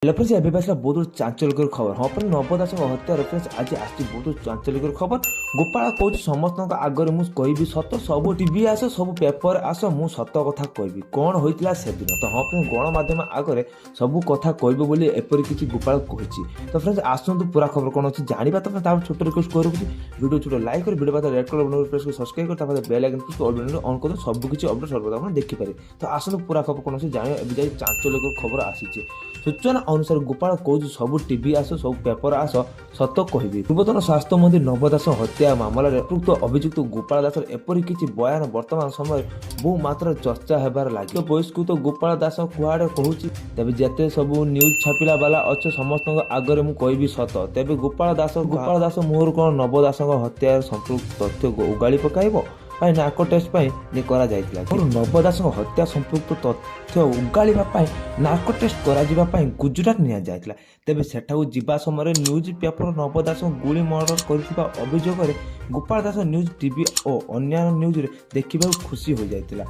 Friends ଏବେ ଆସିଲା ବହୁତ ଚାଞ୍ଚଲ୍ୟକର ଖବର। ହଁ ପରେ ନବ ଦାସଙ୍କ ହତ୍ୟାର ଫ୍ରେଣ୍ଡସ୍ ଆଜି ଆସିଛି ବହୁତ ଚାଞ୍ଚଲ୍ୟକର ଖବର। ଗୋପାଳ କହୁଛି ସମସ୍ତଙ୍କ ଆଗରେ ମୁଁ କହିବି ସତ, ସବୁ ଟିଭି ଆସ, ସବୁ ପେପର ଆସ, ମୁଁ ସତ କଥା କହିବି କ'ଣ ହୋଇଥିଲା ସେଦିନ। ତ ହଁ ଫ୍ରେଣ୍ଡସ୍ ଗଣମାଧ୍ୟମ ଆଗରେ ସବୁ କଥା କହିବ ବୋଲି ଏପରି କିଛି ଗୋପାଳ କହିଛି। ତ ଫ୍ରେଣ୍ଡସ୍ ଆସନ୍ତୁ ପୁରା ଖବର କ'ଣ ଅଛି ଜାଣିବା। ତ ତାପରେ ଛୋଟ ରିକ୍ୱେଷ୍ଟ କରୁଛି ଭିଡ଼ିଓ ଛୋଟ ଲାଇକ୍ କରି ଭିଡ଼ିଓ ପାଖରେ ରେଡ୍ କଲର୍ ବଟନ୍ ପ୍ରେସ୍ କରି ସବସ୍କ୍ରାଇବ୍ କରି ତାପରେ ବେଲ୍ ଆଇକନ୍ ପ୍ରେସ୍ କରି ଅନ୍ କରି ସବୁ କିଛି ଅପଡେଟ୍ ସର୍ବଦା ଆପଣ ଦେଖିପାରିବେ। ତ ଆସନ୍ତୁ ପୁରା ଖବର କ'ଣ ଅଛି ଜାଣିବା। ଏବେ ଯାଇ ଚାଞ୍ଚଲ୍ୟକର ଖବର ଆସିଛି। ସୂଚନା ଅନୁସାରେ ଗୋପାଳ କହୁଛି ସବୁ ଟିଭି ଆସ, ସବୁ ପେପର ଆସ, ସତ କହିବି। ପୂର୍ବତନ ସ୍ୱାସ୍ଥ୍ୟମନ୍ତ୍ରୀ ନବ ଦାସ ହତ୍ୟା ମାମଲାରେ ସମ୍ପୃକ୍ତ ଅଭିଯୁକ୍ତ ଗୋପାଳ ଦାସର ଏପରି କିଛି ବୟାନ ବର୍ତ୍ତମାନ ସମୟରେ ବହୁ ମାତ୍ରାରେ ଚର୍ଚ୍ଚା ହେବାର ଲାଗିଛି। ବହିଷ୍କୃତ ଗୋପାଳ ଦାସ କୁଆଡ଼େ କହୁଛି ତେବେ ଯେତେ ସବୁ ନ୍ୟୁଜ୍ ଛାପିଲା ବାଲା ଅଛ ସମସ୍ତଙ୍କ ଆଗରେ ମୁଁ କହିବି ସତ। ତେବେ ଗୋପାଳ ଦାସ ମୁହଁରୁ କ'ଣ ନବ ଦାସଙ୍କ ହତ୍ୟାର ସମ୍ପୃକ୍ତ ତଥ୍ୟ ଉଗାଳି ପକାଇବ ପାଇଁ ନାକ ଟେଷ୍ଟ ପାଇଁ କରାଯାଇଥିଲା। ନବ ଦାସଙ୍କ ହତ୍ୟା ସମ୍ପୃକ୍ତ ତଥ୍ୟ ଉଗାଳିବା ପାଇଁ ନାକ ଟେଷ୍ଟ କରାଯିବା ପାଇଁ ଗୁଜରାଟ ନିଆଯାଇଥିଲା। ତେବେ ସେଠାକୁ ଯିବା ସମୟରେ ନ୍ୟୁଜ୍ ପେପର ନବ ଦାସଙ୍କୁ ଗୁଳି ମର୍ଡର କରିଥିବା ଅଭିଯୋଗରେ ଗୋପାଳ ଦାସ ନ୍ୟୁଜ୍ ଟିଭି ଓ ଅନ୍ୟାନ୍ୟ ନ୍ୟୁଜ୍ରେ ଦେଖିବାକୁ ଖୁସି ହୋଇଯାଇଥିଲା।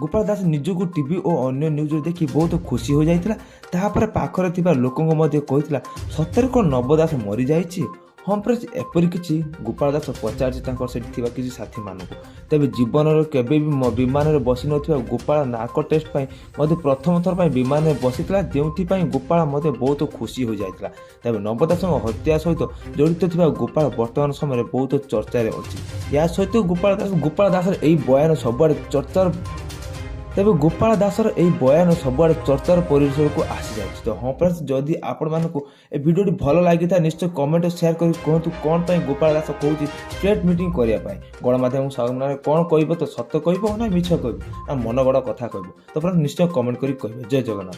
ଗୋପାଳ ଦାସ ନିଜକୁ ଟିଭି ଓ ଅନ୍ୟ ନ୍ୟୁଜ୍ରେ ଦେଖି ବହୁତ ଖୁସି ହୋଇଯାଇଥିଲା। ତାପରେ ପାଖରେ ଥିବା ଲୋକଙ୍କୁ ମଧ୍ୟ କହିଥିଲା ସତରେ କ'ଣ ନବ ଦାସ ମରିଯାଇଛି। ହଁ ଫ୍ରେଣ୍ଡସ୍ ଏପରି କିଛି ଗୋପାଳ ଦାସ ପଚାରିଛି ତାଙ୍କର ସେଠି ଥିବା କିଛି ସାଥୀମାନଙ୍କୁ। ତେବେ ଜୀବନରେ କେବେ ବି ବିମାନରେ ବସିନଥିବା ଗୋପାଳ ନାକ ଟେଷ୍ଟ ପାଇଁ ମଧ୍ୟ ପ୍ରଥମ ଥର ପାଇଁ ବିମାନରେ ବସିଥିଲା, ଯେଉଁଥିପାଇଁ ଗୋପାଳ ମଧ୍ୟ ବହୁତ ଖୁସି ହୋଇଯାଇଥିଲା। ତେବେ ନବ ଦାସଙ୍କ ହତ୍ୟା ସହିତ ଜଡ଼ିତ ଥିବା ଗୋପାଳ ବର୍ତ୍ତମାନ ସମୟରେ ବହୁତ ଚର୍ଚ୍ଚାରେ ଅଛି। ଏହା ସହିତ ଗୋପାଳ ଦାସର ଏହି ବୟାନ ସବୁଆଡ଼େ ସବୁଆଡ଼େ ଚର୍ଚ୍ଚାର ପରିସରକୁ ଆସିଯାଇଛି। ତ ହଁ ଫ୍ରେଣ୍ଡସ୍ ଯଦି ଆପଣମାନଙ୍କୁ ଏ ଭିଡ଼ିଓଟି ଭଲ ଲାଗିଥାଏ ନିଶ୍ଚୟ କମେଣ୍ଟ ସେୟାର କରି କୁହନ୍ତୁ କ'ଣ ପାଇଁ ଗୋପାଳ ଦାସ କହୁଛି ଷ୍ଟ୍ରେଟ୍ ମିଟିଂ କରିବା ପାଇଁ। ଗଣମାଧ୍ୟମ ସାମ୍ନାରେ କ'ଣ କହିବ, ତ ସତ କହିବ ନା ମିଛ କହିବ ନା ମନ ଗଡ଼ କଥା କହିବ। ତ ଫ୍ରେଣ୍ଡସ୍ ନିଶ୍ଚୟ କମେଣ୍ଟ କରି କହିବେ। ଜୟ ଜଗନ୍ନାଥ।